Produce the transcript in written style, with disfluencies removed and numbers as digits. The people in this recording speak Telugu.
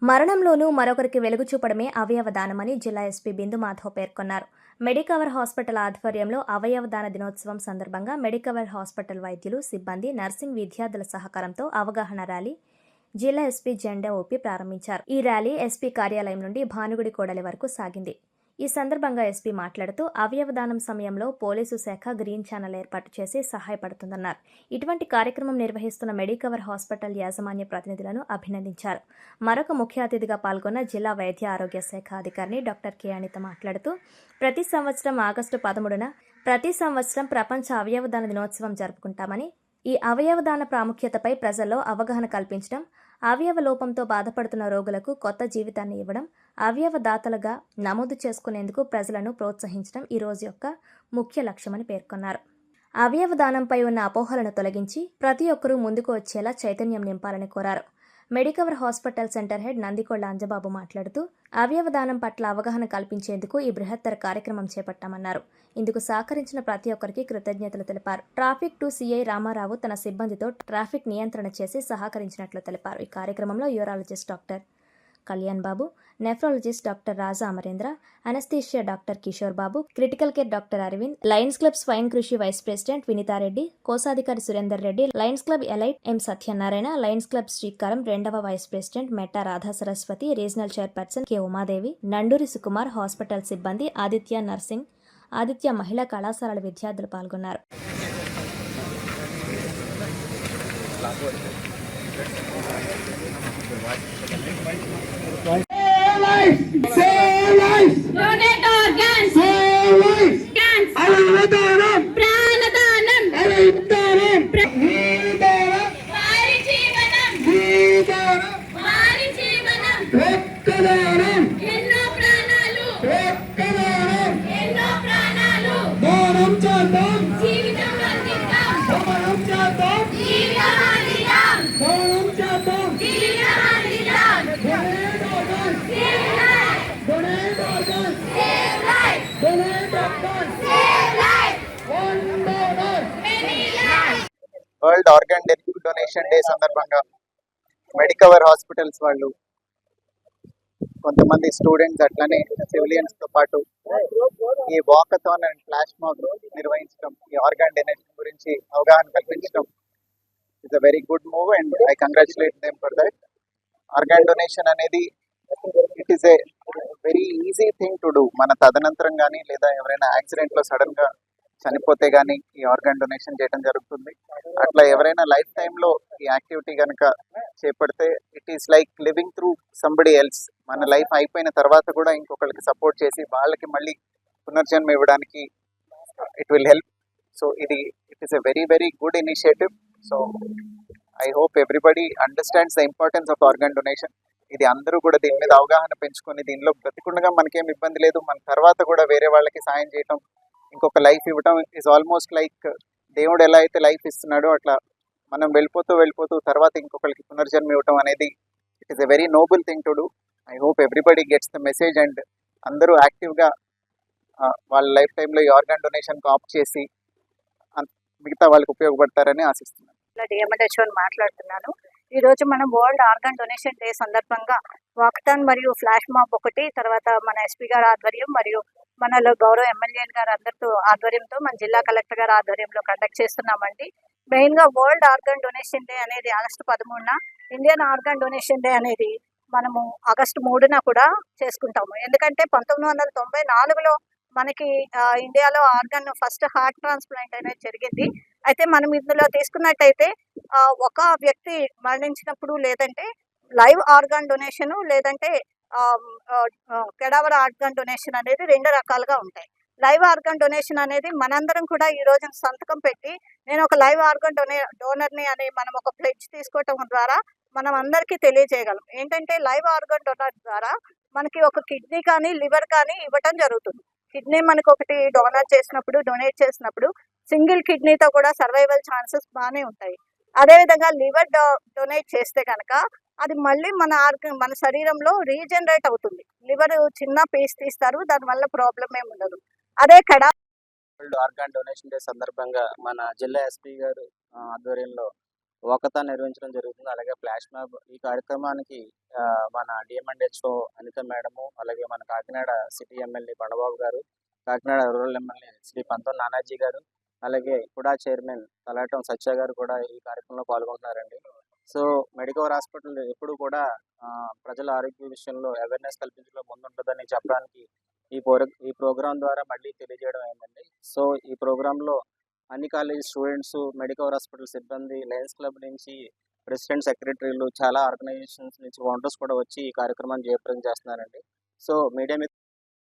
మరణంలోనూ మరొకరికి వెలుగు చూపడమే అవయవ దానమని జిల్లా ఎస్పీ బిందు మాధవ్ పేర్కొన్నారు. మెడికవర్ హాస్పిటల్ ఆధ్వర్యంలో అవయవ దాన దినోత్సవం సందర్భంగా మెడికవర్ హాస్పిటల్ వైద్యులు, సిబ్బంది, నర్సింగ్ విద్యార్థుల సహకారంతో అవగాహన ర్యాలీ జిల్లా ఎస్పీ జెండా ఊపి ప్రారంభించారు. ఈ ర్యాలీ ఎస్పీ కార్యాలయం నుండి భానుగుడి కూడలి వరకు సాగింది. ఈ సందర్భంగా ఎస్పీ మాట్లాడుతూ అవయవదానం సమయంలో పోలీసు శాఖ గ్రీన్ ఛానల్ ఏర్పాటు చేసి సహాయపడుతుందన్నారు. ఇటువంటి కార్యక్రమం నిర్వహిస్తున్న మెడికవర్ హాస్పిటల్ యాజమాన్య ప్రతినిధులను అభినందించారు. మరొక ముఖ్య అతిథిగా పాల్గొన్న జిల్లా వైద్య ఆరోగ్య శాఖ అధికారిని డాక్టర్ కె అనిత మాట్లాడుతూ ప్రతి సంవత్సరం ఆగస్టు 13న ప్రపంచ అవయవదాన దినోత్సవం జరుపుకుంటామని, ఈ అవయవదాన ప్రాముఖ్యతపై ప్రజల్లో అవగాహన కల్పించడం, అవయవ లోపంతో బాధపడుతున్న రోగులకు కొత్త జీవితాన్ని ఇవ్వడం, అవయవదాతలుగా నమోదు చేసుకునేందుకు ప్రజలను ప్రోత్సహించడం ఈ రోజు యొక్క ముఖ్య లక్ష్యమని పేర్కొన్నారు. అవయవదానంపై ఉన్న అపోహలను తొలగించి ప్రతి ఒక్కరూ ముందుకు వచ్చేలా చైతన్యం నింపాలని కోరారు. Medicover hospital centre head Nandikonda Anjababu మాట్లాడుతూ అవయవదానం పట్ల అవగాహన కల్పించేందుకు ఈ బృహత్తర కార్యక్రమం చేపట్టామన్నారు. ఇందుకు సహకరించిన ప్రతి ఒక్కరికి కృతజ్ఞతలు తెలిపారు. ట్రాఫిక్ 2 సిఐ రామారావు తన సిబ్బందితో ట్రాఫిక్ నియంత్రణ చేసి సహకరించినట్లు తెలిపారు. ఈ కార్యక్రమంలో urologist doctor Kalyan Babu, nephrologist doctor Raja Amarendra, anaesthesia doctor Kishore Babu, critical care doctor Aravind, Lions Club Swayam Krushi vice president Vinitha Reddy, కోశాధికారి Surender Reddy, Lions Club Elite M Satyanarayana, Lions Club Srikaram 2వ vice president Metta Radha Saraswati, regional chairperson K Umadevi, Nanduri Sukumar, hospital సిబ్బంది, ఆదిత్య నర్సింగ్, ఆదిత్య మహిళా కళాశాలల విద్యార్థులు పాల్గొన్నారు. Save life! Donate organs! Save life! Avayavdanam! Pranadanam! Avayavdanam! Veedanam! Varijeevanam! Veedanam! Varijeevanam! Rakkadanam! Enno pranalu! Rakkadanam! Enno pranalu! Danam chadam! Jeevitam anditam! Damanam chadam! Jeevitam anditam! Danam chadam! Jeevitam anditam! Donate organs! Donate organs! Save life! Donate organs! Save life! One donor! Many lives! World organ donation day సందర్భంగా మెడికవర్ హాస్పిటల్స్ వాళ్ళు కొంతమంది స్టూడెంట్స్ అట్లనే సివిలియన్స్ తో పాటు ఈ వాకథాన్ అండ్ ఫ్లాష్ మాబ్ నిర్వహించడం, ఈ ఆర్గాన్ డొనేషన్ గురించి అవగాహన కల్పించడం is a very good move and I congratulate them for that. Organ donation అనేది it is a very easy thing to do. మన తదనంతరం కానీ లేదా ఎవరైనా యాక్సిడెంట్ లో సడన్ గా చనిపోతే కానీ ఈ ఆర్గాన్ డొనేషన్ చేయడం జరుగుతుంది. అట్లా ఎవరైనా లైఫ్ టైంలో ఈ యాక్టివిటీ కనుక చేపడితే it is like living through somebody else. మన లైఫ్ అయిపోయిన తర్వాత కూడా ఇంకొకరికి సపోర్ట్ చేసి వాళ్ళకి మళ్ళీ పునర్జన్మ ఇవ్వడానికి it will help. So it is a very very good initiative. So I hope everybody understands the importance of organ donation. ఇది అందరూ కూడా దీని మీద అవగాహన పెంచుకొని దీనిలో బ్రతికుండగా మనకేం ఇబ్బంది లేదు, మన తర్వాత కూడా వేరే వాళ్ళకి సాయం చేయటం, ఇంకొక లైఫ్ ఇవ్వటం ఈజ్ ఆల్మోస్ట్ లైక్ దేవుడు ఎలా అయితే లైఫ్ ఇస్తున్నాడో అట్లా మనం వెళ్ళిపోతూ తర్వాత ఇంకొకరికి పునర్జన్మ ఇవ్వటం అనేది it is a very Nobel thing to do. I hope everybody gets the message and అందరూ యాక్టివ్గా వాళ్ళ లైఫ్ టైంలో ఈ ఆర్గాన్ డొనేషన్కి ఆప్ట్ చేసి మిగతా వాళ్ళకి ఉపయోగపడతారని ఆశిస్తున్నాను. మాట్లాడుతున్నాను. ఈ రోజు మనం వరల్డ్ ఆర్గాన్ డొనేషన్ డే సందర్భంగా వాకథాన్ మరియు ఫ్లాష్ మాబ్ ఒకటి, తర్వాత మన ఎస్పీ గారి ఆధ్వర్యం మరియు మనలో గౌరవ ఎమ్మెల్యే గారు అందరితో ఆధ్వర్యంతో మన జిల్లా కలెక్టర్ గారి ఆధ్వర్యంలో కండక్ట్ చేస్తున్నామండి. మెయిన్ గా వరల్డ్ ఆర్గాన్ డొనేషన్ డే అనేది ఆగస్టు 13న, ఇండియన్ ఆర్గాన్ డొనేషన్ డే అనేది మనము ఆగస్టు 3న కూడా చేసుకుంటాము. ఎందుకంటే 1994లో మనకి ఇండియాలో ఆర్గాన్ ఫస్ట్ హార్ట్ ట్రాన్స్ప్లాంట్ అనేది జరిగింది. అయితే మనం ఇందులో తీసుకున్నట్టయితే ఒక వ్యక్తి మరణించినప్పుడు, లేదంటే లైవ్ ఆర్గాన్ డొనేషన్, లేదంటే కెడావర్ ఆర్గాన్ డొనేషన్ అనేది 2 రకాలుగా ఉంటాయి. లైవ్ ఆర్గాన్ డొనేషన్ అనేది మనందరం కూడా ఈ రోజు సంతకం పెట్టి నేను ఒక లైవ్ ఆర్గాన్ డోనర్ని అని మనం ఒక ప్లెడ్జ్ తీసుకోవటం ద్వారా మనం అందరికీ తెలియజేయగలం. ఏంటంటే లైవ్ ఆర్గాన్ డొనర్ ద్వారా మనకి ఒక కిడ్నీ కానీ లివర్ కానీ ఇవ్వటం జరుగుతుంది. కిడ్నీ మనకు ఒకటి డొనేట్ చేసినప్పుడు సింగిల్ కిడ్నీతో కూడా సర్వైవల్ ఛాన్సెస్ బాగానే ఉంటాయి. అదేవిధంగా లివర్ డొనేట్ చేస్తే కనుక అది మళ్ళీ మన శరీరంలో రీజనరేట్ అవుతుంది. లివర్ చిన్న పీస్ తీస్తారు, దానివల్ల ప్రాబ్లం ఏమి ఉండదు. అదే వరల్డ్ ఆర్గాన్ డొనేషన్ డే సందర్భంగా మన జిల్లా ఎస్పీ గారు ఆధ్వర్యంలో వాకథాన్ నిర్వహించడం జరుగుతుంది. అలాగే ఫ్లాష్ మ్యాప్ ఈ కార్యక్రమానికి మన డిఎంఎండ్హెచ్ఓ అనిత మేడము, అలాగే మన కాకినాడ సిటీ ఎమ్మెల్యే బండబాబు గారు, కాకినాడ రూరల్ ఎమ్మెల్యే శ్రీ పంతం నానాజీ గారు, అలాగే కూడా చైర్మన్ తలాటం సత్య గారు కూడా ఈ కార్యక్రమంలో పాల్గొంటున్నారండి. సో మెడికవర్ హాస్పిటల్ ఎప్పుడు కూడా ప్రజల ఆరోగ్య విషయంలో అవేర్నెస్ కల్పించడంలో ముందుంటుందని చెప్పడానికి ఈ ప్రోగ్రాం ద్వారా మళ్ళీ తెలియజేయడం అయిందండి. సో ఈ ప్రోగ్రాంలో అన్ని కాలేజ్ స్టూడెంట్స్, మెడికవర్ హాస్పిటల్ సిబ్బంది, లయన్స్ క్లబ్ నుంచి ప్రెసిడెంట్, సెక్రటరీలు, చాలా ఆర్గనైజేషన్స్ నుంచి వాలంటీర్స్ కూడా వచ్చి ఈ కార్యక్రమాన్ని జయప్రదం చేస్తున్నారండి. So media